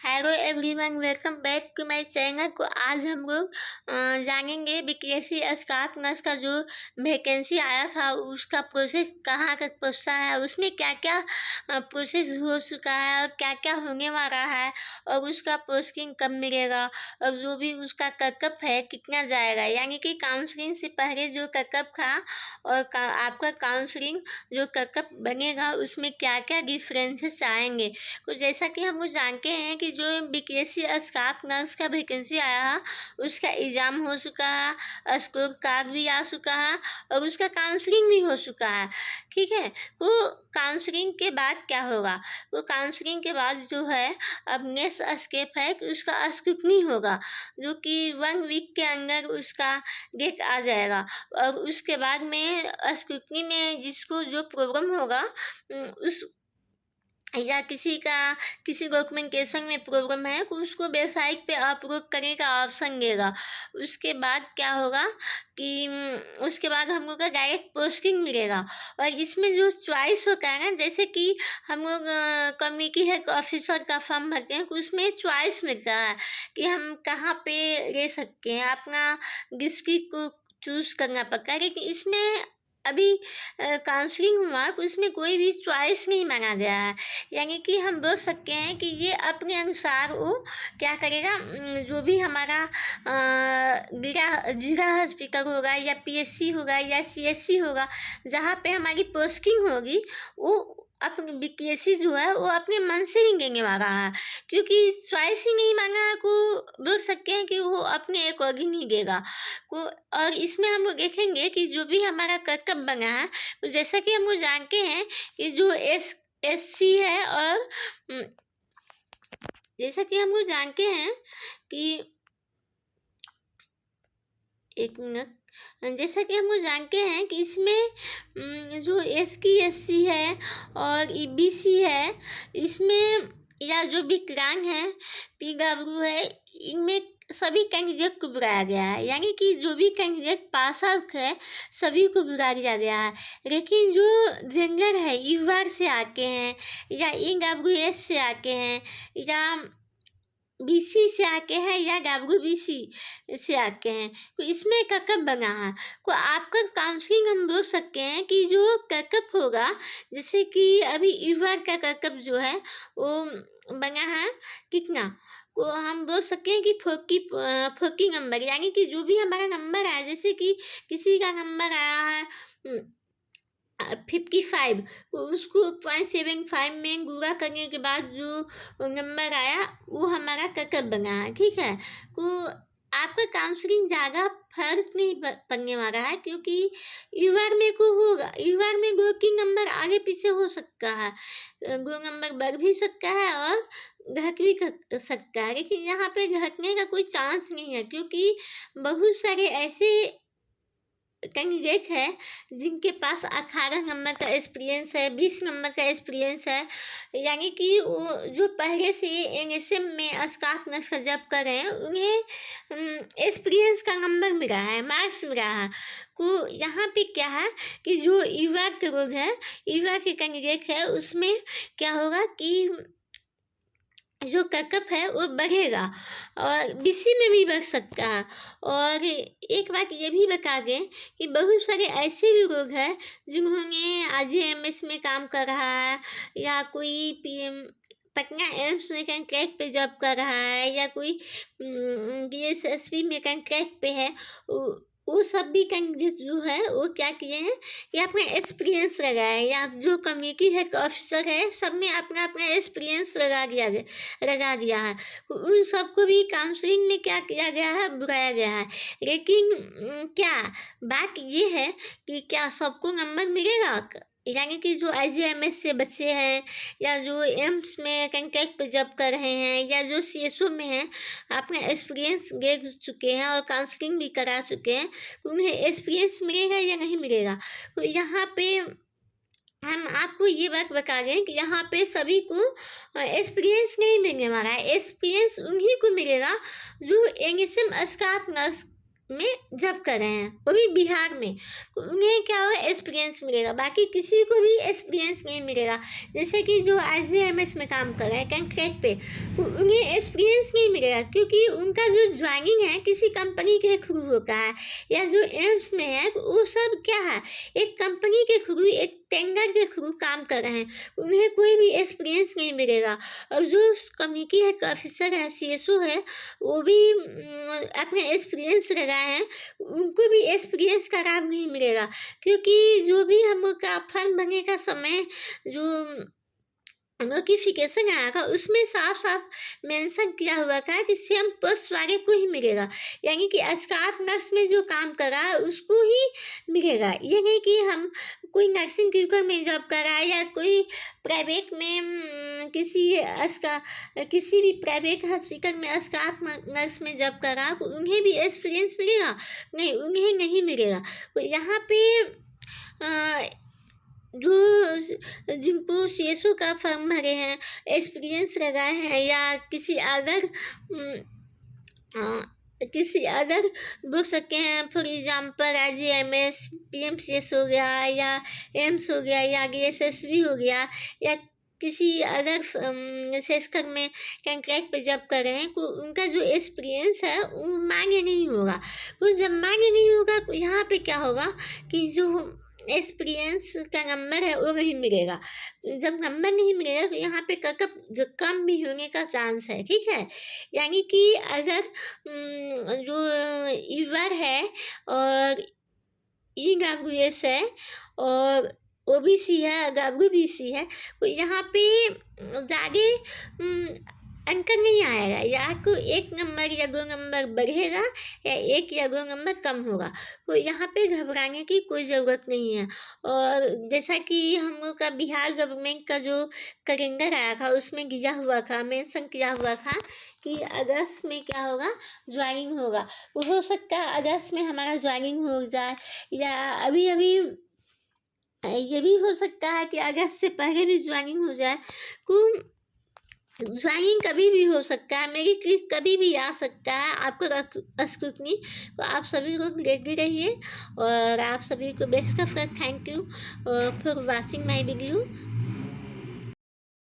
Hello everyone, welcome back to my channel. को आज हम लोग जानेंगे बीपीएससी स्टाफ नर्स का जो वैकेंसी आया था उसका प्रोसेस कहाँ तक पहुँचा है, उसमें क्या क्या प्रोसेस हो चुका है और क्या क्या होने वाला है और उसका पोस्टिंग कब मिलेगा और जो भी उसका कटअप है कितना जाएगा, यानी कि काउंसलिंग से पहले जो कटअप था और आपका काउंसलिंग जो कटअप बनेगा उसमें क्या क्या डिफरेंसेस आएंगे। तो जैसा कि हम लोग जानते हैं कि जो बीपीएससी स्टाफ नर्स का वैकेंसी आया है उसका एग्ज़ाम हो चुका है, स्कोर कार्ड भी आ चुका है और उसका काउंसलिंग भी हो चुका है। ठीक है, तो काउंसलिंग के बाद क्या होगा? तो काउंसलिंग के बाद जो है अब नेक्स्ट स्टेप है कि उसका स्क्रूटनी होगा, जो कि 1 वीक के अंदर उसका डेट आ जाएगा और उसके बाद में स्क्रूटनी में जिसको जो प्रॉब्लम होगा उस या किसी डॉक्यूमेंटेशन में प्रॉब्लम है तो उसको वेबसाइट पे अपलोड करने का ऑप्शन देगा। उसके बाद क्या होगा कि उसके बाद हम लोग का डायरेक्ट पोस्टिंग मिलेगा और इसमें जो चॉइस होता है ना, जैसे कि हम लोग कम्युनिटी हेल्थ ऑफिसर का फॉर्म भरते हैं तो उसमें चॉइस मिलता है कि हम कहाँ पे ले सकते हैं, अपना डिस्ट्रिक्ट को चूज़ करना पड़ता है। लेकिन इसमें अभी काउंसलिंग हुआ तो उसमें कोई भी चॉइस नहीं मांगा गया है, यानी कि हम बोल सकते हैं कि ये अपने अनुसार वो क्या करेगा, जो भी हमारा जिला हॉस्पिटल होगा या पीएससी होगा या सीएससी होगा जहाँ पे हमारी पोस्टिंग होगी वो अपनी बीपीएससी जो है वो अपने मन से ही देने वाला है, क्योंकि चॉइस ही नहीं मांगा है को बोल सकते हैं कि वो अपने अकॉर्डिंग ही देगा को। और इसमें हम लोग देखेंगे कि जो भी हमारा कर्तव्य बना है, तो जैसा कि हम लोग जानते हैं कि जो एससी है और जैसा कि हम लोग जानते हैं कि एक मिनट, जैसा कि हम लोग जानते हैं कि इसमें जो एससी है और ईबीसी है, इसमें या जो विकलांग है, पीडब्ल्यू है, इनमें सभी कैंडिडेट को बुलाया गया है, यानी कि जो भी कैंडिडेट पास आउट है सभी को बुला दिया गया है। लेकिन जो जेंडर है, ईवार से आके हैं या ईडब्ल्यूएस से आके हैं या बीसी से आके हैं या डब्ल्यूबीसी से आके हैं, तो इसमें ककअप बना है। तो आपका काउंसलिंग हम बोल सकते हैं कि जो ककअप होगा, जैसे कि अभी ईवार का ककअप जो है वो बना है कितना, को हम बोल सकते हैं कि 40 नंबर, यानी कि जो भी हमारा नंबर आया, जैसे कि किसी का नंबर आया है 55, तो उसको 0.75 में गुणा करने के बाद जो नंबर आया वो हमारा ककअप बना है। ठीक है, तो आपका काउंसलिंग ज़्यादा फर्क नहीं पड़ने वाला है, क्योंकि ईवार में को होगा, ईवार में 2-3 नंबर आगे पीछे हो सकता है, 2 नंबर बढ़ भी सकता है और घट भी सकता है, लेकिन यहाँ पे घटने का कोई चांस नहीं है, क्योंकि बहुत सारे ऐसे कैंडिडेट है जिनके पास 18 नंबर का एक्सपीरियंस है, 20 नंबर का एक्सपीरियंस है, यानी कि वो जो पहले से एनएसएम में स्टाफ नर्स का जॉब कर रहे हैं उन्हें एक्सपीरियंस का नंबर मिला है, मार्क्स मिला है। तो यहाँ पे क्या है कि जो युवा के लोग हैं, युवा के कैंडिडेट है, उसमें क्या होगा कि जो ककअप है वो बढ़ेगा और बीसी में भी बढ़ सकता है। और एक बात ये भी बता दें कि बहुत सारे ऐसे भी लोग हैं जिन्होंने आरजेएमएस में काम कर रहा है या कोई पटना एम्स में कॉन्ट्रैक्ट पे जॉब कर रहा है या कोई डीएसएसपी में कॉन्ट्रैक्ट पे है, वो सब भी कैंडिडेट जो है वो क्या किए हैं कि अपना एक्सपीरियंस लगाए, या जो कम्युनिटी हेल्थ ऑफिसर है सब ने अपना अपना एक्सपीरियंस लगा दिया है। उन सबको भी काउंसलिंग में क्या किया गया है, बुलाया गया है। लेकिन क्या बात ये है कि क्या सबको नंबर मिलेगा, यानी कि जो आईजीएमएस से बच्चे हैं या जो एम्स में कॉन्ट्रैक्ट पे जॉब कर रहे हैं या जो सीएसओ में हैं, अपना एक्सपीरियंस दे चुके हैं और काउंसलिंग भी करा चुके हैं, तो उन्हें एक्सपीरियंस मिलेगा या नहीं मिलेगा। तो यहाँ पे हम आपको ये बात बता दें कि यहाँ पे सभी को एक्सपीरियंस नहीं मिलने वाला है, एक्सपीरियंस उन्हीं को मिलेगा जो एनएसएम स्टाफ नर्स में जॉब कर रहे हैं, वो भी बिहार में, उन्हें क्या होगा, एक्सपीरियंस मिलेगा। बाकी किसी को भी एक्सपीरियंस नहीं मिलेगा। जैसे कि जो IGMS में काम कर रहे हैं कॉन्ट्रैक्ट पे, उन्हें एक्सपीरियंस नहीं मिलेगा, क्योंकि उनका जो ज्वाइनिंग है किसी कंपनी के थ्रू होता है, या जो एम्स में है वो सब क्या है, एक कंपनी के थ्रू, एक टेंडर के थ्रू काम कर रहे हैं, उन्हें कोई भी एक्सपीरियंस नहीं मिलेगा। और जो कम्युनिटी हेल्थ ऑफिसर है, CSO है, वो भी अपने एक्सपीरियंस लगाए हैं, उनको भी एक्सपीरियंस का लाभ नहीं मिलेगा, क्योंकि जो भी हम लोग का फॉर्म भरने का समय जो नोटिफिकेशन आया था उसमें साफ साफ मेंशन किया हुआ था कि सेम पोस्ट वाले को ही मिलेगा, यानी कि स्टाफ नर्स में जो काम कर रहा है उसको ही मिलेगा। ये नहीं कि हम कोई नर्सिंग क्यूकर में जॉब कर रहा है, या कोई प्राइवेट में किसी भी प्राइवेट हॉस्पिटल में स्टाफ नर्स में जॉब कर रहा है, तो उन्हें भी एक्सपीरियंस मिलेगा? नहीं, उन्हें नहीं मिलेगा। तो यहाँ पे जो जिनको CSO का फॉर्म भरे हैं, एक्सपीरियंस लगाए हैं, या किसी अदर बोल सकते हैं, फॉर एग्जाम्पल IGMS, PMCS हो गया, या एम्स हो गया, या SSB हो गया, या किसी अदर सेक्टर में कॉन्ट्रैक्ट पे जॉब कर रहे हैं, तो उनका जो एक्सपीरियंस है वो मान्य नहीं होगा। तो जब मान्य नहीं होगा तो यहाँ पे क्या होगा कि जो एक्सपीरियंस का नंबर है वो नहीं मिलेगा। जब नंबर नहीं मिलेगा तो यहाँ पे जो कम भी होने का चांस है, ठीक है। यानी कि अगर जो ईवर है और EWS है और OBC है, WBC है, तो यहाँ पे ज़्यादा अंतर नहीं आएगा, या तो 1 नंबर या 2 नंबर बढ़ेगा, या 1 या 2 नंबर कम होगा। तो यहाँ पे घबराने की कोई ज़रूरत नहीं है। और जैसा कि हम लोग का बिहार गवर्नमेंट का जो कैलेंडर आया था उसमें दिया हुआ था, मेंशन किया हुआ था कि अगस्त में क्या होगा, ज्वाइनिंग होगा। वो हो सकता है अगस्त में हमारा ज्वाइनिंग हो जाए, या अभी ये भी हो सकता है कि अगस्त से पहले भी ज्वाइनिंग हो जाए। तो ज्वाइनिंग कभी भी हो सकता है, मेरी क्लिक कभी भी आ सकता है आपको स्क्रूटनी। तो आप सभी लोग रेडी रहिए, और आप सभी को best of luck. Thank you for watching my video.